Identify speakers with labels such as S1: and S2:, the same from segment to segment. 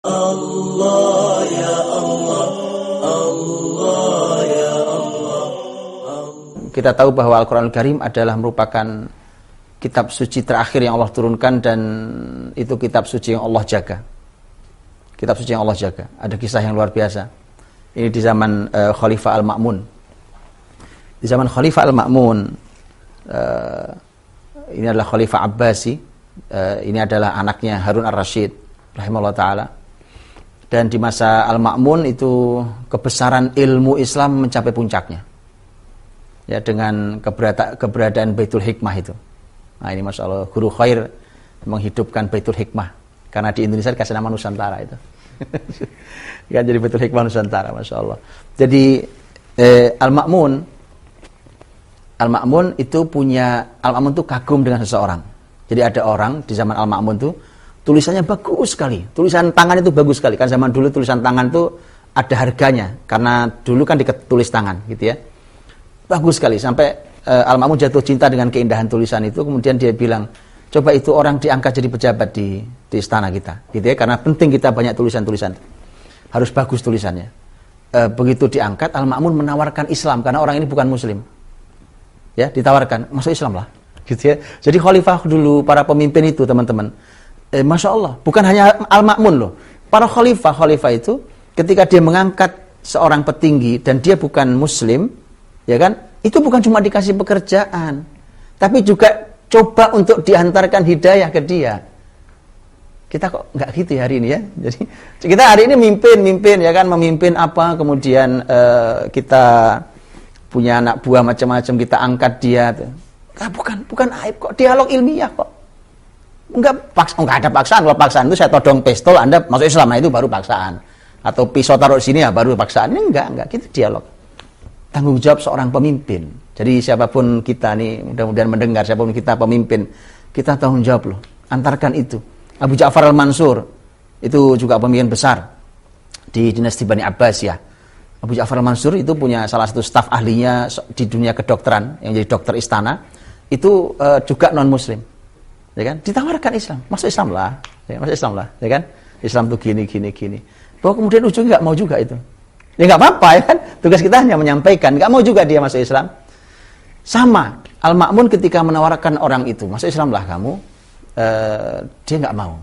S1: Allah ya Allah, Allah ya Allah.
S2: Kita tahu bahwa Al-Quranul Karim adalah merupakan kitab suci terakhir yang Allah turunkan, dan itu kitab suci yang Allah jaga. Kitab suci yang Allah jaga. Ada kisah yang luar biasa. Ini di zaman Khalifah Al-Ma'mun. Di zaman Khalifah Al-Ma'mun, ini adalah Khalifah Abbasi. Ini adalah anaknya Harun Ar-Rasyid rahimahullah ta'ala. Dan di masa Al-Ma'mun itu kebesaran ilmu Islam mencapai puncaknya, ya, dengan keberadaan Baitul Hikmah itu. Nah, ini Masya Allah, guru khair menghidupkan Baitul Hikmah, karena di Indonesia dikasih nama Nusantara itu. Ya, jadi Baitul Hikmah Nusantara, Masya Allah. Jadi Al-Ma'mun itu kagum dengan seseorang. Jadi ada orang di zaman Al-Ma'mun itu tulisannya bagus sekali. Tulisan tangan itu bagus sekali. Kan zaman dulu tulisan tangan itu ada harganya, karena dulu kan ditulis tangan gitu ya. Bagus sekali, sampai Al-Ma'mun jatuh cinta dengan keindahan tulisan itu. Kemudian dia bilang, coba itu orang diangkat jadi pejabat di istana kita gitu ya, karena penting kita banyak tulisan-tulisan, harus bagus tulisannya. Begitu diangkat, Al-Ma'mun menawarkan Islam, karena orang ini bukan muslim ya, ditawarkan masuk Islam lah gitu ya. Jadi khalifah dulu, para pemimpin itu teman-teman, Masya Allah, bukan hanya Al-Ma'mun loh, para khalifah itu ketika dia mengangkat seorang petinggi dan dia bukan muslim, ya kan, itu bukan cuma dikasih pekerjaan, tapi juga coba untuk diantarkan hidayah ke dia. Kita kok nggak gitu ya hari ini ya. Jadi kita hari ini mimpin ya kan, memimpin apa, kemudian kita punya anak buah macam-macam, kita angkat dia. Bukan aib kok, dialog ilmiah kok. Enggak ada paksaan. Kalau paksaan itu saya todong pistol, Anda masuk Islam, nah itu baru paksaan. Atau pisau taruh di sini ya baru paksaan. Ini enggak, kita dialog. Tanggung jawab seorang pemimpin. Jadi siapapun kita nih, mudah-mudahan mendengar, siapapun kita pemimpin, kita tanggung jawab loh. Antarkan itu. Abu Ja'far Al-Mansur itu juga pemimpin besar di dinasti Bani Abbasiyah. Abu Ja'far Al-Mansur itu punya salah satu staf ahlinya di dunia kedokteran, yang jadi dokter istana, itu juga non-muslim. Ya kan? Ditawarkan Islam, masuk Islam lah, ya, masuk Islam lah, ya kan? Islam tuh gini. Bahwa kemudian ujungnya nggak mau juga itu. Ya nggak apa-apa ya kan? Tugas kita hanya menyampaikan, nggak mau juga dia masuk Islam. Sama, Al-Ma'mun ketika menawarkan orang itu, masuk Islam lah kamu, dia nggak mau.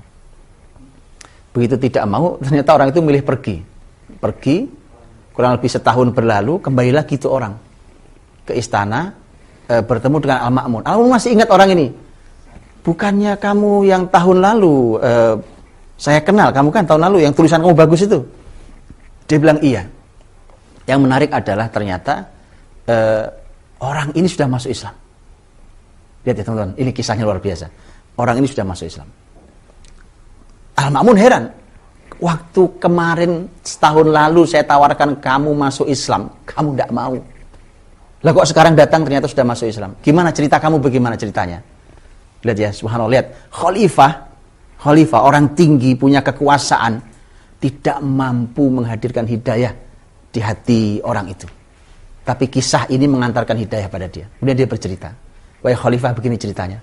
S2: Begitu tidak mau, ternyata orang itu milih pergi, kurang lebih setahun berlalu, kembali lagi itu orang ke istana, bertemu dengan Al-Ma'mun. Al-Ma'mun masih ingat orang ini. Bukannya kamu yang tahun lalu saya kenal, kamu kan tahun lalu yang tulisan kamu bagus itu. Dia bilang iya. Yang menarik adalah ternyata orang ini sudah masuk Islam. Lihat ya teman-teman, ini kisahnya luar biasa. Orang ini sudah masuk Islam. Al-Ma'mun heran. Waktu kemarin setahun lalu saya tawarkan kamu masuk Islam, kamu tidak mau. Lah kok sekarang datang ternyata sudah masuk Islam. Gimana cerita kamu, bagaimana ceritanya? Lihat ya, subhanallah, lihat. Khalifah, orang tinggi, punya kekuasaan, tidak mampu menghadirkan hidayah di hati orang itu. Tapi kisah ini mengantarkan hidayah pada dia. Kemudian dia bercerita, wahai Khalifah, begini ceritanya.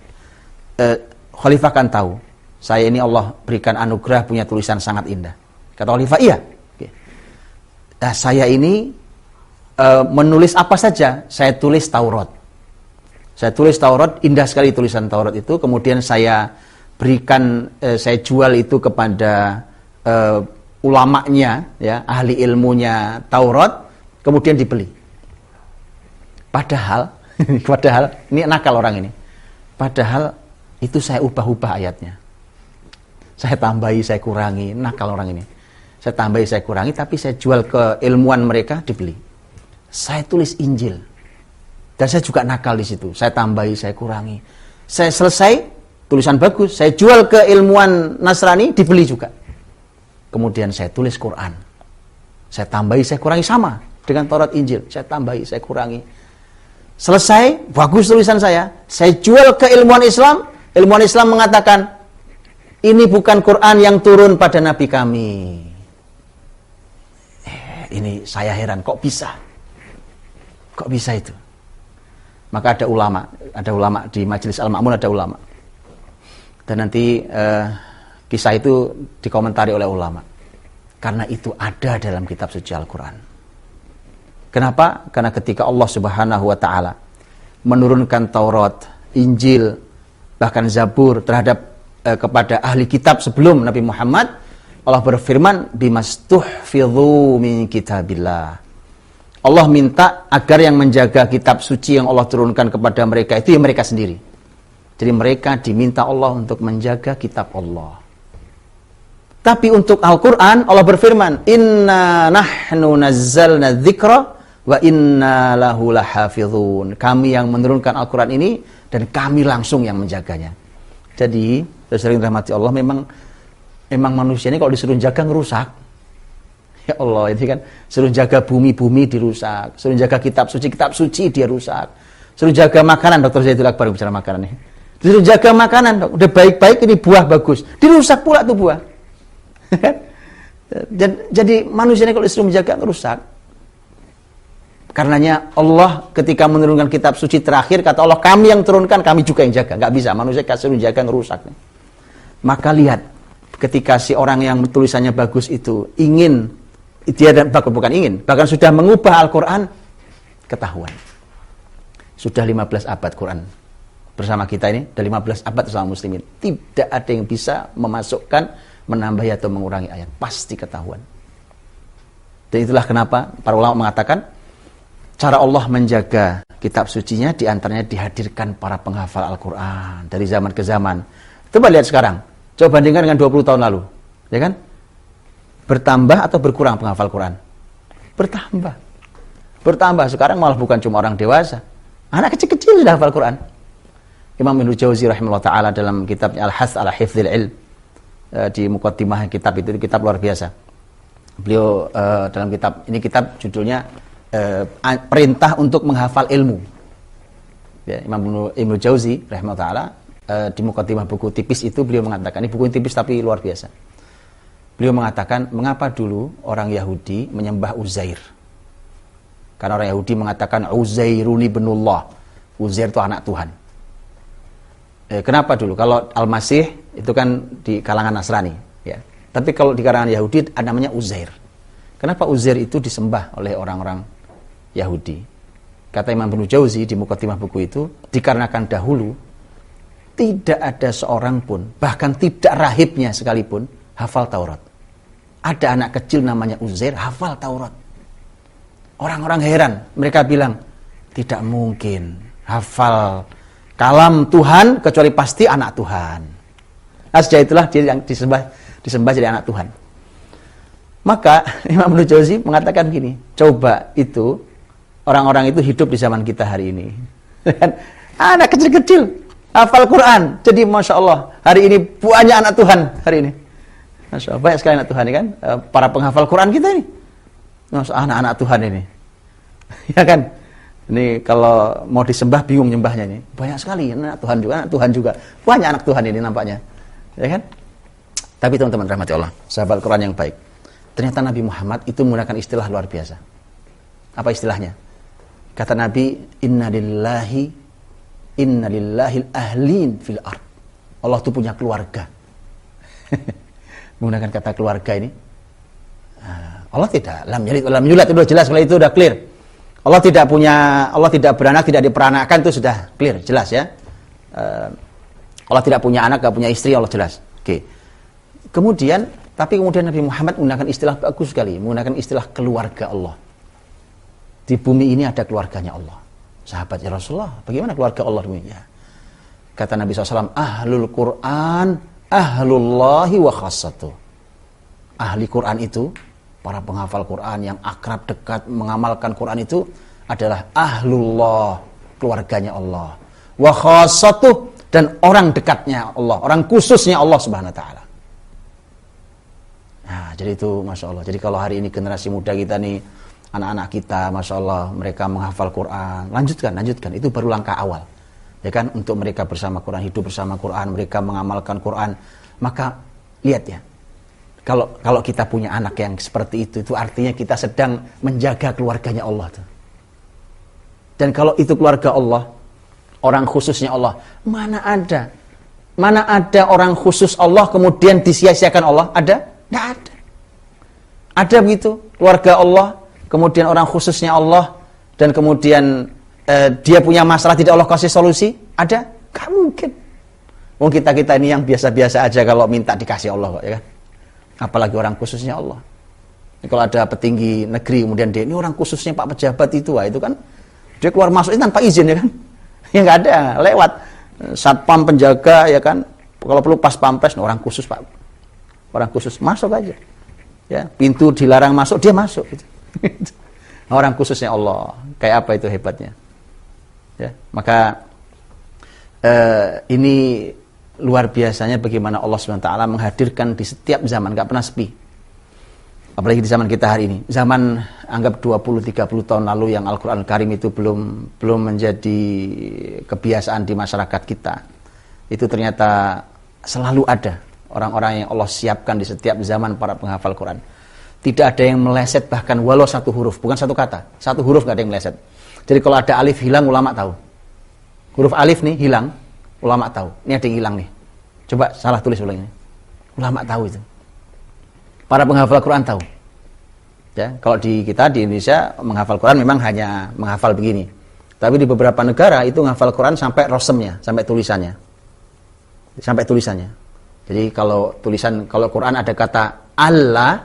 S2: Khalifah kan tahu, saya ini Allah berikan anugerah punya tulisan sangat indah. Kata Khalifah, iya. Nah, saya ini menulis apa saja, saya tulis Taurat. Saya tulis Taurat, indah sekali tulisan Taurat itu. Kemudian saya berikan, saya jual itu kepada ulamanya, ya, ahli ilmunya Taurat, kemudian dibeli. Padahal ini nakal orang ini. Padahal itu saya ubah-ubah ayatnya. Saya tambahi, saya kurangi, nakal orang ini. Saya tambahi, saya kurangi, tapi saya jual ke ilmuwan mereka, dibeli. Saya tulis Injil. Dan saya juga nakal di situ. Saya tambahi, saya kurangi. Saya selesai, tulisan bagus, saya jual ke ilmuwan Nasrani, dibeli juga. Kemudian saya tulis Quran. Saya tambahi, saya kurangi, sama dengan Taurat Injil. Saya tambahi, saya kurangi. Selesai, bagus tulisan saya jual ke ilmuwan Islam. Ilmuwan Islam mengatakan, ini bukan Quran yang turun pada Nabi kami. Ini saya heran, kok bisa? Kok bisa itu? Maka ada ulama di Majelis Al-Ma'mun, ada ulama. Dan nanti kisah itu dikomentari oleh ulama. Karena itu ada dalam kitab suci Al-Quran. Kenapa? Karena ketika Allah Subhanahu wa ta'ala menurunkan Taurat, Injil, bahkan Zabur terhadap kepada ahli kitab sebelum Nabi Muhammad, Allah berfirman, bimastuhfidhu min kitabillah. Allah minta agar yang menjaga kitab suci yang Allah turunkan kepada mereka itu ya mereka sendiri. Jadi mereka diminta Allah untuk menjaga kitab Allah. Tapi untuk Al-Quran, Allah berfirman, inna nahnu nazzalna dzikra wa inna lahu lahafizun. Kami yang menurunkan Al-Quran ini dan kami langsung yang menjaganya. Jadi, sering rahmati Allah, memang manusia ini kalau disuruh jaga ngerusak. Ya Allah, itu kan suruh jaga bumi dirusak, suruh jaga kitab suci dia rusak. Suruh jaga makanan, Dr. Zaidul Akbar bicara makanan nih. Disuruh jaga makanan, dok. Udah baik-baik ini buah bagus, dirusak pula tuh buah. Jadi manusia ini kalau disuruh menjaga rusak. Karenanya Allah ketika menurunkan kitab suci terakhir, kata Allah, kami yang turunkan, kami juga yang jaga. Nggak bisa, manusia disuruh menjaga ngerusak. Maka lihat, ketika si orang yang tulisannya bagus itu ingin, dia dan bukan ingin, bahkan sudah mengubah Al-Quran, ketahuan. Sudah 15 abad Quran bersama kita ini, dari 15 abad bersama muslimin. Tidak ada yang bisa memasukkan, menambah atau mengurangi ayat, pasti ketahuan. Dan itulah kenapa para ulama mengatakan cara Allah menjaga kitab sucinya diantaranya dihadirkan para penghafal Al-Quran dari zaman ke zaman. Coba lihat sekarang, coba bandingkan dengan 20 tahun lalu, ya kan? Bertambah atau berkurang penghafal Quran? Bertambah. Sekarang malah bukan cuma orang dewasa, anak kecil-kecil sudah hafal Quran. Imam Ibnu Jauzi rahimahullah ta'ala dalam kitabnya Al-Hath ala Hifdzil Ilm, di muqaddimah kitab itu kitab luar biasa. Beliau dalam kitab ini, kitab judulnya Perintah untuk Menghafal Ilmu. Ya, Imam Ibnu Jauzi rahimahullah ta'ala di muqaddimah buku tipis itu beliau mengatakan, ini buku tipis tapi luar biasa. Beliau mengatakan, mengapa dulu orang Yahudi menyembah Uzair? Karena orang Yahudi mengatakan Uzairun ibnullah. Uzair itu anak Tuhan. Kenapa dulu? Kalau Al-Masih itu kan di kalangan Nasrani, ya. Tapi kalau di kalangan Yahudi namanya Uzair. Kenapa Uzair itu disembah oleh orang-orang Yahudi? Kata Imam Ibnu Jauzi di muqaddimah buku itu, dikarenakan dahulu tidak ada seorang pun, bahkan tidak rahibnya sekalipun, hafal Taurat. Ada anak kecil namanya Uzair hafal Taurat. Orang-orang heran, mereka bilang, tidak mungkin hafal kalam Tuhan kecuali pasti anak Tuhan. Nah, sejak itulah dia yang disembah jadi anak Tuhan. Maka Imam Ibnu Jauzi mengatakan gini, coba itu orang-orang itu hidup di zaman kita hari ini. Anak kecil-kecil hafal Quran. Jadi Masya Allah, hari ini banyak anak Tuhan hari ini. Masya Allah, banyak sekali anak Tuhan ini kan. Para penghafal Quran kita ini. Masya Allah, anak-anak Tuhan ini. Ya kan? Ini kalau mau disembah bingung nyembahnya ini. Banyak sekali anak Tuhan juga. Banyak anak Tuhan ini nampaknya. Ya kan? Tapi teman-teman rahmati Allah, sahabat Quran yang baik. Ternyata Nabi Muhammad itu menggunakan istilah luar biasa. Apa istilahnya? Kata Nabi, Inna lillahi ahlin fil ard. Allah itu punya keluarga. Menggunakan kata keluarga ini. Allah tidak lam yulad, itu jelas, kalau itu sudah clear. Allah tidak beranak, tidak diperanakan, itu sudah clear, jelas ya. Allah tidak punya anak, tidak punya istri, Allah jelas. Oke. Kemudian Nabi Muhammad menggunakan istilah bagus sekali, menggunakan istilah keluarga Allah. Di bumi ini ada keluarganya Allah. Sahabat ya Rasulullah, bagaimana keluarga Allah di bumi? Ya. Kata Nabi SAW, ahlul Quran, ahlullahi wa khassatuh. Ahli Quran itu, para penghafal Quran yang akrab, dekat, mengamalkan Quran itu adalah ahlullah, keluarganya Allah. Wa khassatuh, dan orang dekatnya Allah, orang khususnya Allah Subhanahu wa ta'ala. Nah, jadi itu Masya Allah. Jadi kalau hari ini generasi muda kita nih, anak-anak kita, Masya Allah, mereka menghafal Quran, lanjutkan, itu baru langkah awal. Ya kan, untuk mereka bersama Quran, hidup bersama Quran, mereka mengamalkan Quran. Maka lihat ya, kalau kita punya anak yang seperti itu artinya kita sedang menjaga keluarganya Allah tuh. Dan kalau itu keluarga Allah, orang khususnya Allah, mana ada orang khusus Allah kemudian disia-siakan Allah? Ada? Tidak ada. Ada begitu, keluarga Allah, kemudian orang khususnya Allah, dan kemudian dia punya masalah tidak Allah kasih solusi? Ada? Gak mungkin. Kita ini yang biasa-biasa aja kalau minta dikasih Allah kok, ya kan? Apalagi orang khususnya Allah. Kalau ada petinggi negeri kemudian dia ini orang khususnya Pak pejabat itu, itu kan dia keluar masuk itu tanpa izin, ya kan? Ya nggak ada, lewat satpam penjaga, ya kan? Kalau perlu pas pampres, orang khusus Pak, orang khusus masuk aja. Ya, pintu dilarang masuk, dia masuk. Gitu. Orang khususnya Allah, kayak apa itu hebatnya. Ya, maka ini luar biasanya bagaimana Allah SWT menghadirkan di setiap zaman, gak pernah sepi. Apalagi di zaman kita hari ini. Zaman anggap 20-30 tahun lalu yang Al-Quran Karim itu belum menjadi kebiasaan di masyarakat kita. Itu ternyata selalu ada orang-orang yang Allah siapkan di setiap zaman para penghafal Quran. Tidak ada yang meleset bahkan walau satu huruf, bukan satu kata. Satu huruf gak ada yang meleset. Jadi kalau ada alif hilang, ulama tahu. Huruf alif nih hilang, ulama tahu. Ini ada yang hilang nih. Coba salah tulis ulang ini. Ulama tahu itu. Para penghafal Quran tahu. Ya, kalau di kita di Indonesia menghafal Quran memang hanya menghafal begini. Tapi di beberapa negara itu menghafal Quran sampai rosemnya, sampai tulisannya. Sampai tulisannya. Jadi kalau Quran ada kata Allah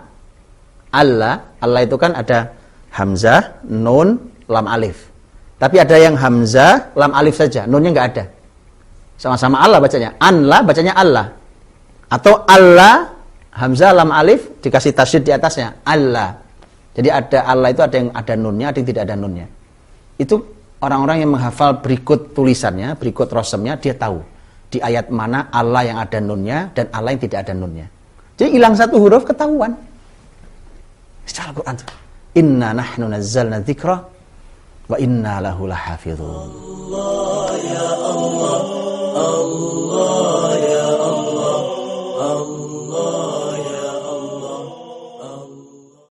S2: itu kan ada hamzah, nun, lam alif. Tapi ada yang hamzah, lam alif saja, nunnya nggak ada. Sama-sama Allah bacanya. Anla bacanya Allah. Atau Allah, hamzah, lam alif dikasih tasydid di atasnya. Allah. Jadi ada Allah itu ada yang ada nunnya, ada yang tidak ada nunnya. Itu orang-orang yang menghafal berikut tulisannya, berikut rosemnya, dia tahu di ayat mana Allah yang ada nunnya dan Allah yang tidak ada nunnya. Jadi hilang satu huruf ketahuan. Secara Quran itu. Inna nahnu nazzalna dzikra wa inna lahu lahafizun.